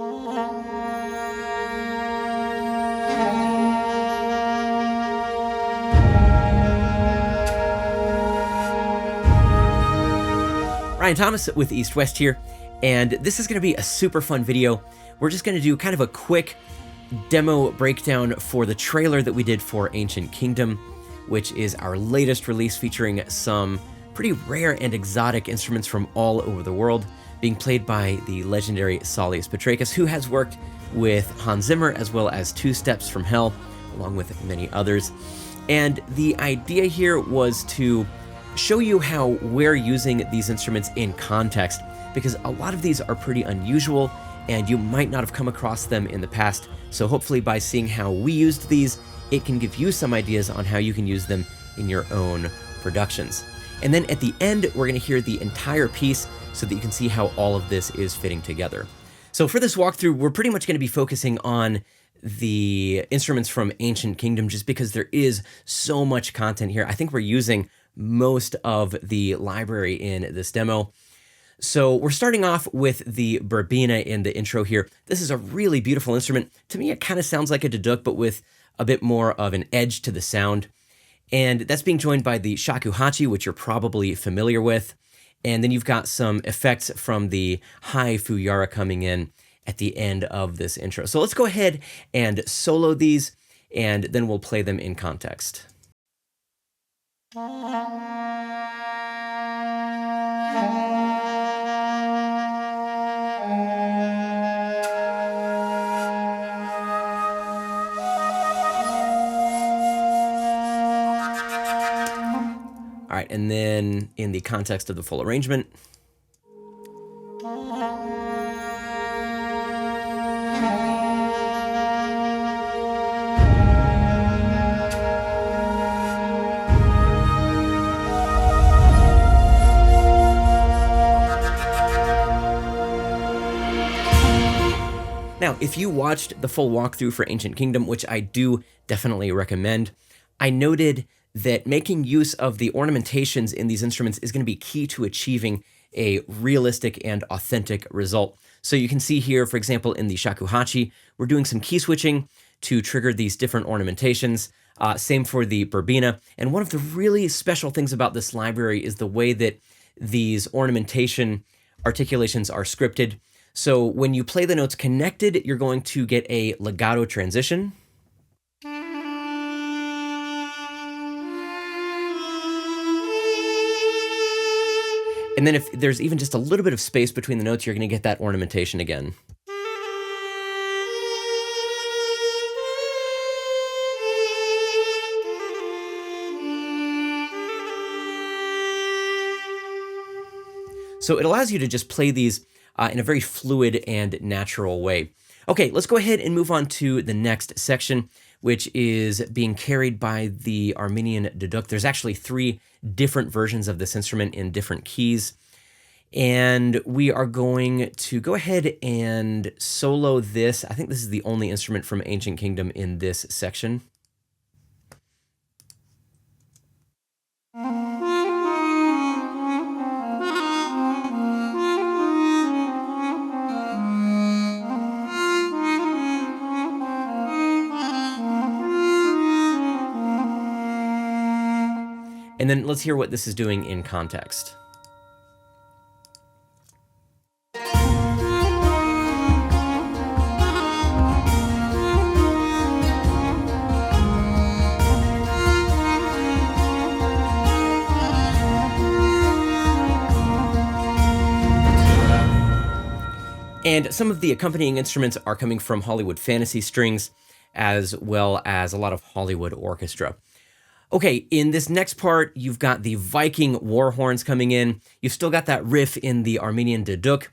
Ryan Thomas with East West here, and this is going to be a super fun video. We're just going to do kind of a quick demo breakdown for the trailer that we did for Ancient Kingdom, which is our latest release featuring some pretty rare and exotic instruments from all over the world, being played by the legendary Saulius Petreikis, who has worked with Hans Zimmer as well as Two Steps from Hell, along with many others. And the idea here was to show you how we're using these instruments in context, because a lot of these are pretty unusual and you might not have come across them in the past. So hopefully by seeing how we used these, it can give you some ideas on how you can use them in your own productions. And then at the end, we're going to hear the entire piece so that you can see how all of this is fitting together. So for this walkthrough, we're pretty much going to be focusing on the instruments from Ancient Kingdom, just because there is so much content here. I think we're using most of the library in this demo. So we're starting off with the Birbyne in the intro here. This is a really beautiful instrument. To me, it kind of sounds like a Duduk, but with a bit more of an edge to the sound. And that's being joined by the Shakuhachi, which you're probably familiar with. And then you've got some effects from the high Fujara coming in at the end of this intro. So let's go ahead and solo these, and then we'll play them in context. All right, and then in the context of the full arrangement. Now, if you watched the full walkthrough for Ancient Kingdom, which I do definitely recommend, I noted that making use of the ornamentations in these instruments is going to be key to achieving a realistic and authentic result. So you can see here, for example, in the Shakuhachi, we're doing some key switching to trigger these different ornamentations. Same for the Birbyne. And one of the really special things about this library is the way that these ornamentation articulations are scripted. So when you play the notes connected, you're going to get a legato transition. And then if there's even just a little bit of space between the notes, you're going to get that ornamentation again. So it allows you to just play these in a very fluid and natural way. Okay, let's go ahead and move on to the next section, which is being carried by the Armenian Duduk. There's actually 3 different versions of this instrument in different keys. And we are going to go ahead and solo this. I think this is the only instrument from Ancient Kingdom in this section. And then let's hear what this is doing in context. And some of the accompanying instruments are coming from Hollywood fantasy strings, as well as a lot of Hollywood orchestra. Okay, in this next part, you've got the Viking war horns coming in. You've still got that riff in the Armenian Duduk,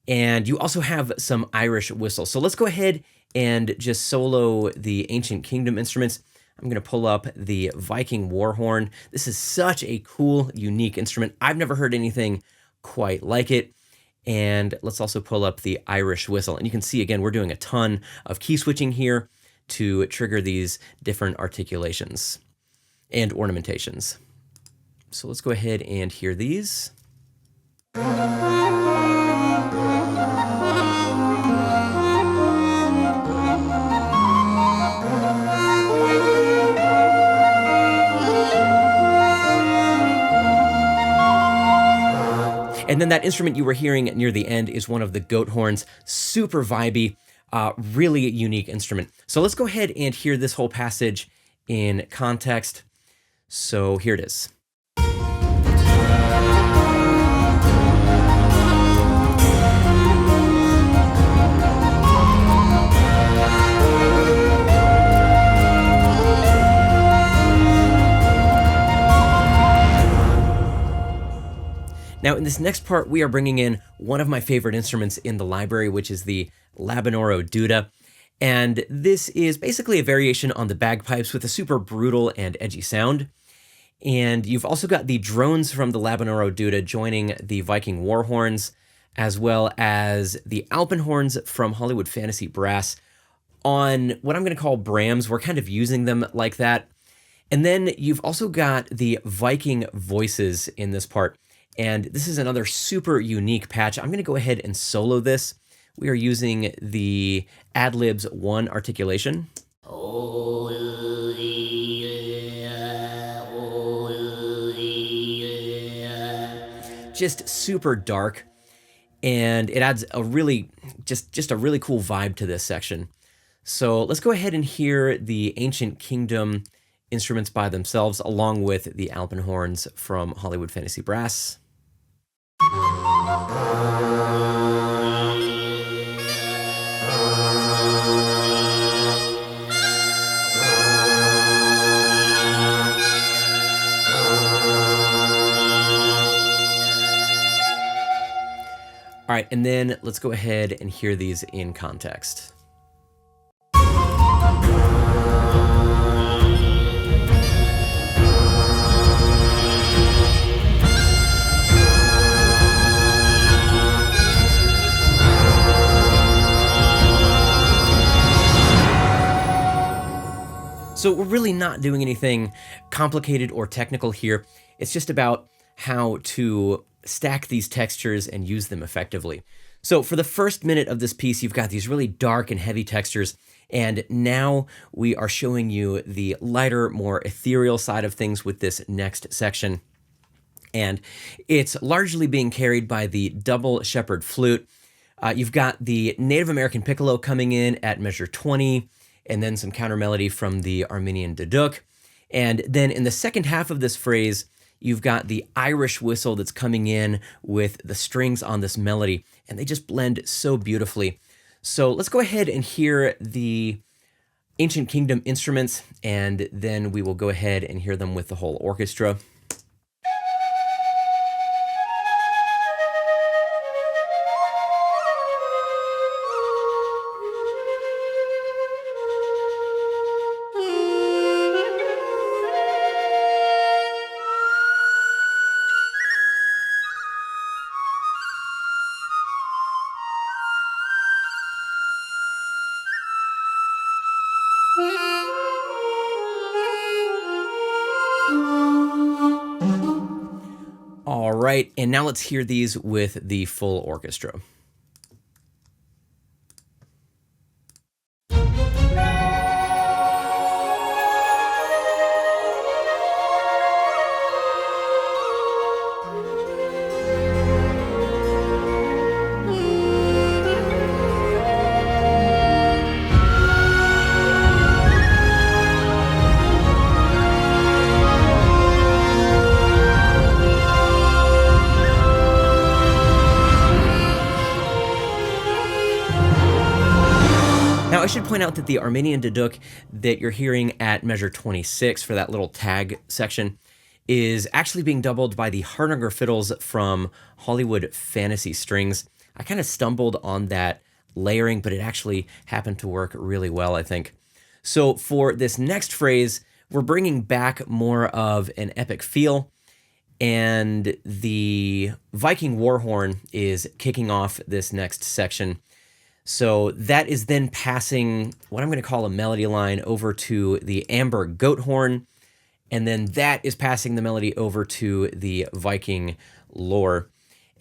and you also have some Irish whistles. So let's go ahead and just solo the Ancient Kingdom instruments. I'm gonna pull up the Viking war horn. This is such a cool, unique instrument. I've never heard anything quite like it. And let's also pull up the Irish whistle. And you can see, again, we're doing a ton of key switching here to trigger these different articulations and ornamentations. So let's go ahead and hear these. And then that instrument you were hearing near the end is one of the goat horns, super vibey, really unique instrument. So let's go ahead and hear this whole passage in context. So here it is. Now, in this next part, we are bringing in one of my favorite instruments in the library, which is the Labanoro Duda. And this is basically a variation on the bagpipes with a super brutal and edgy sound. And you've also got the drones from the Labanoro Duda joining the Viking war horns, as well as the alpenhorns from Hollywood Fantasy Brass on what I'm going to call brams. We're kind of using them like that. And then you've also got the Viking voices in this part. And this is another super unique patch. I'm going to go ahead and solo this. We are using the Ad-Libs 1 articulation. Just super dark, and it adds a really, just a really cool vibe to this section. So let's go ahead and hear the Ancient Kingdom instruments by themselves, along with the alpenhorns from Hollywood Fantasy Brass. All right, and then let's go ahead and hear these in context. So we're really not doing anything complicated or technical here. It's just about how to stack these textures and use them effectively. So for the first minute of this piece, you've got these really dark and heavy textures, and now we are showing you the lighter, more ethereal side of things with this next section. And it's largely being carried by the double Shephard flute. You've got the Native American Piccolo coming in at measure 20, and then some counter melody from the Armenian Duduk. And then in the second half of this phrase, you've got the Irish whistle that's coming in with the strings on this melody, and they just blend so beautifully. So let's go ahead and hear the Ancient Kingdom instruments, and then we will go ahead and hear them with the whole orchestra. All right, and now let's hear these with the full orchestra. Now, I should point out that the Armenian Duduk that you're hearing at measure 26 for that little tag section is actually being doubled by the Hardanger fiddles from Hollywood Fantasy Strings. I kind of stumbled on that layering, but it actually happened to work really well, I think. So for this next phrase, we're bringing back more of an epic feel, and the Viking war horn is kicking off this next section. So that is then passing what I'm going to call a melody line over to the amber goat horn, and then that is passing the melody over to the Viking Lur.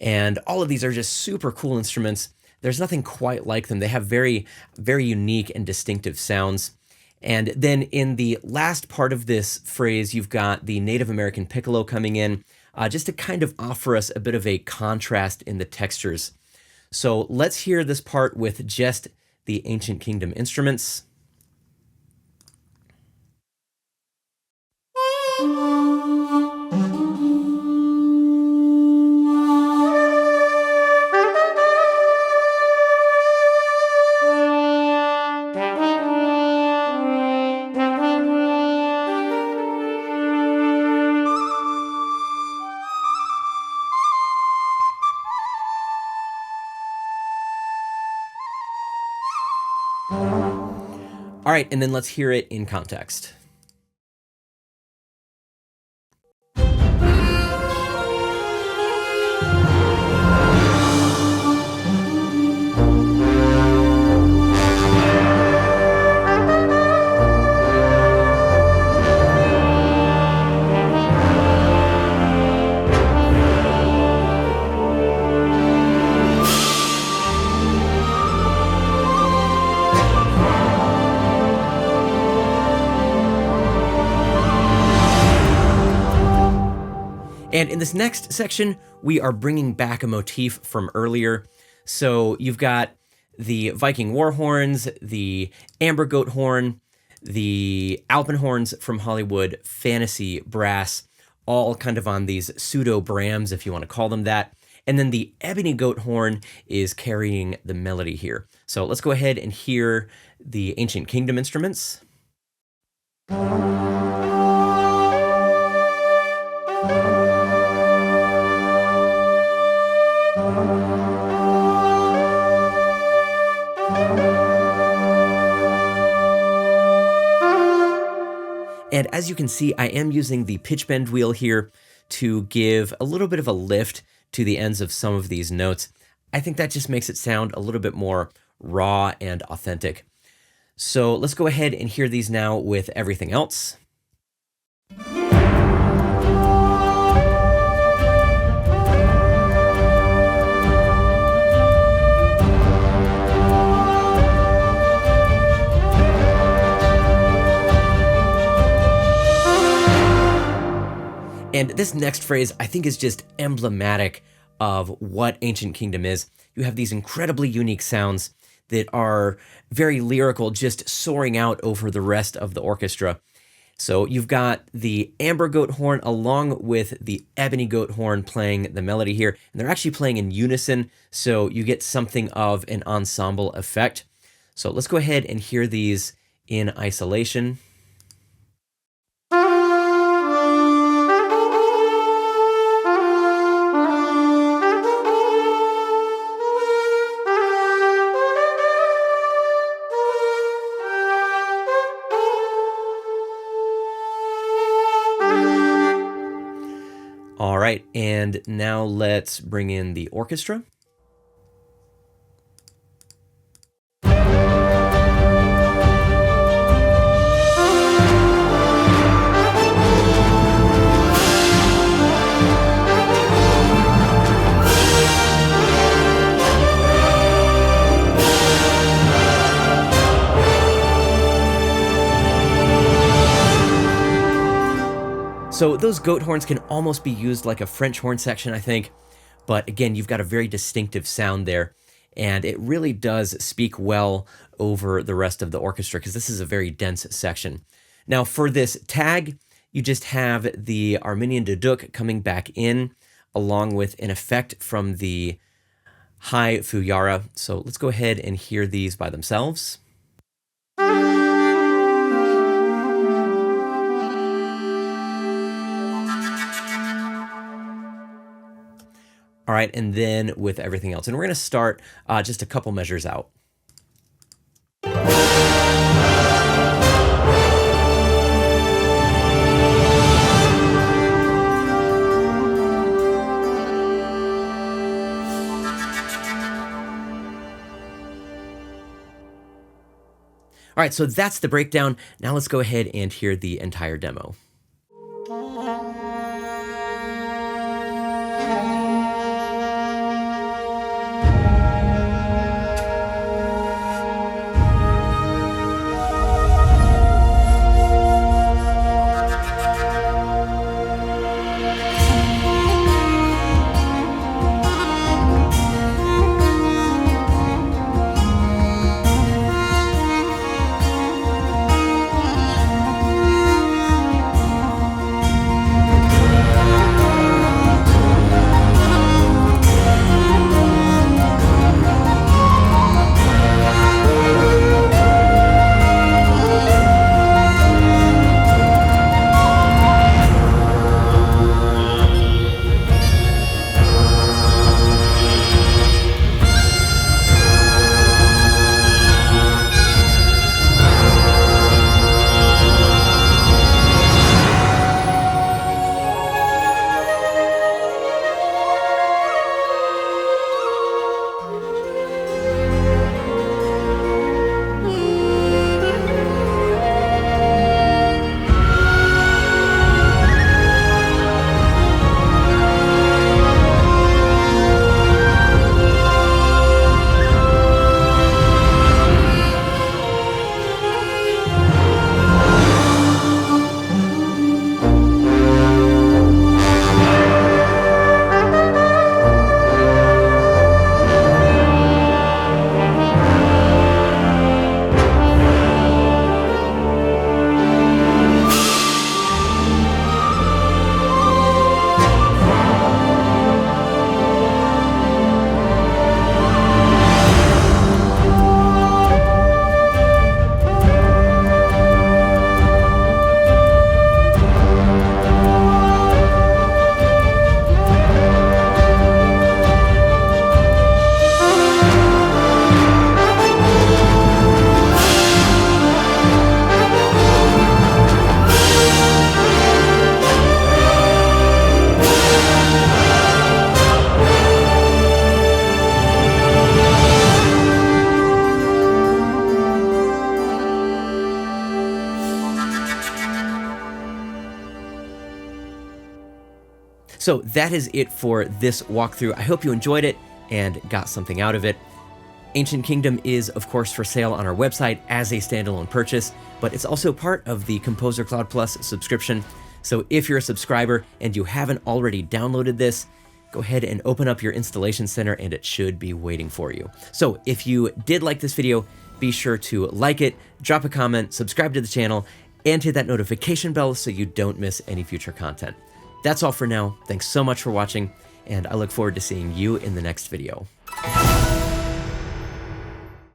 And all of these are just super cool instruments. There's nothing quite like them. They have very, very unique and distinctive sounds. And then in the last part of this phrase, you've got the Native American Piccolo coming in. just to kind of offer us a bit of a contrast in the textures. So let's hear this part with just the Ancient Kingdom instruments. All right, and then let's hear it in context. And in this next section, we are bringing back a motif from earlier. So you've got the Viking war horns, the amber goat horn, the alpenhorns from Hollywood fantasy brass, all kind of on these pseudo brams, if you want to call them that. And then the ebony goat horn is carrying the melody here. So let's go ahead and hear the Ancient Kingdom instruments. And as you can see, I am using the pitch bend wheel here to give a little bit of a lift to the ends of some of these notes. I think that just makes it sound a little bit more raw and authentic. So let's go ahead and hear these now with everything else. And this next phrase, I think, is just emblematic of what Ancient Kingdom is. You have these incredibly unique sounds that are very lyrical, just soaring out over the rest of the orchestra. So you've got the amber goat horn along with the ebony goat horn playing the melody here, and they're actually playing in unison, so you get something of an ensemble effect. So let's go ahead and hear these in isolation. All right, and now let's bring in the orchestra. So those goat horns can almost be used like a French horn section, I think. But again, you've got a very distinctive sound there, and it really does speak well over the rest of the orchestra because this is a very dense section. Now for this tag, you just have the Armenian Duduk coming back in along with an effect from the high Fujara. So let's go ahead and hear these by themselves. All right, and then with everything else. And we're going to start just a couple measures out. All right, so that's the breakdown. Now let's go ahead and hear the entire demo. So that is it for this walkthrough. I hope you enjoyed it and got something out of it. Ancient Kingdom is, of course, for sale on our website as a standalone purchase, but it's also part of the Composer Cloud Plus subscription. So if you're a subscriber and you haven't already downloaded this, go ahead and open up your installation center and it should be waiting for you. So if you did like this video, be sure to like it, drop a comment, subscribe to the channel, and hit that notification bell so you don't miss any future content. That's all for now. Thanks so much for watching, and I look forward to seeing you in the next video.